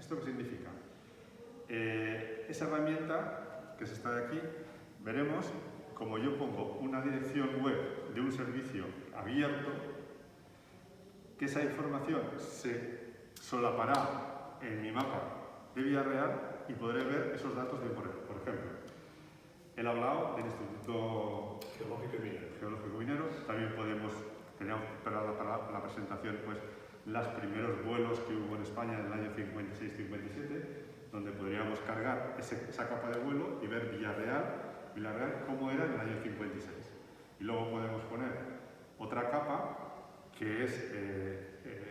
¿Esto qué significa? Esa herramienta que se está de aquí, veremos como yo pongo una dirección web de un servicio abierto, que esa información se solapará en mi mapa de Villarreal y podré ver esos datos de por ejemplo. El hablado del Instituto Geológico Minero. También teníamos preparada para la presentación pues, los primeros vuelos que hubo en España en el año 56-57, donde podríamos cargar esa capa de vuelo y ver Villarreal cómo era en el año 56. Y luego podemos poner otra capa que es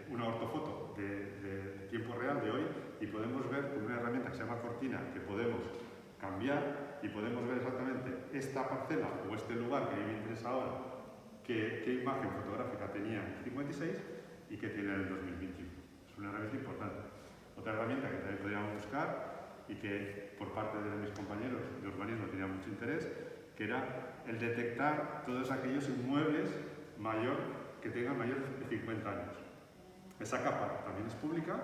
una ortofoto de tiempo real de hoy y podemos ver con una herramienta que se llama Cortina que podemos cambiar y podemos ver exactamente esta parcela o este lugar que a mí me interesa ahora, qué imagen fotográfica tenía en el 56 y qué tiene en el 2021. Es una herramienta importante. Otra herramienta que también podríamos buscar y que por parte de mis compañeros de urbanismo tenía mucho interés, que era el detectar todos aquellos inmuebles que tengan mayor de 50 años. Esa capa también es pública,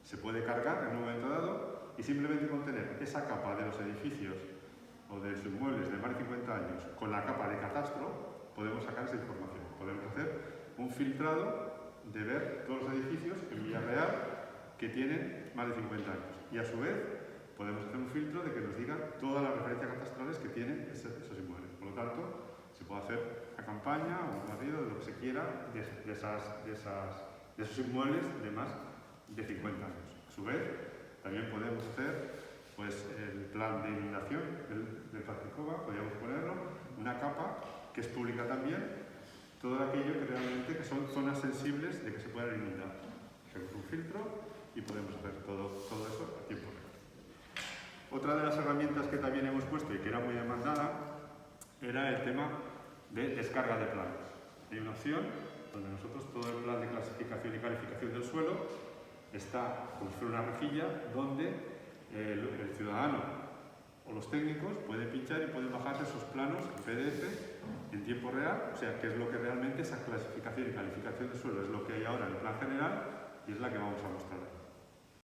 se puede cargar en un momento dado y simplemente con tener esa capa de los edificios o de los inmuebles de más de 50 años con la capa de catastro podemos sacar esa información. Podemos hacer un filtrado de ver todos los edificios en Villarreal que tienen más de 50 años y a su vez podemos hacer un filtro de que nos diga todas las referencias catastrales que tienen esos inmuebles. Por lo tanto, se puede hacer una campaña o un barrido de lo que se quiera de esos inmuebles de más de 50 años. A su vez, también podemos hacer pues, el plan de inundación del Patricova, podríamos ponerlo, una capa que es pública también, todo aquello que realmente son zonas sensibles de que se puedan inundar. Hacemos un filtro y podemos hacer todo eso a tiempo real. Otra de las herramientas que también hemos puesto y que era muy demandada era el tema de descarga de planos. Hay una opción donde nosotros todo el plan de clasificación y calificación del suelo está como si fuera una rejilla donde el ciudadano o los técnicos pueden pinchar y pueden bajarse esos planos en PDF en tiempo real, o sea, que es lo que realmente esa clasificación y calificación del suelo es lo que hay ahora en el plan general y es la que vamos a mostrar.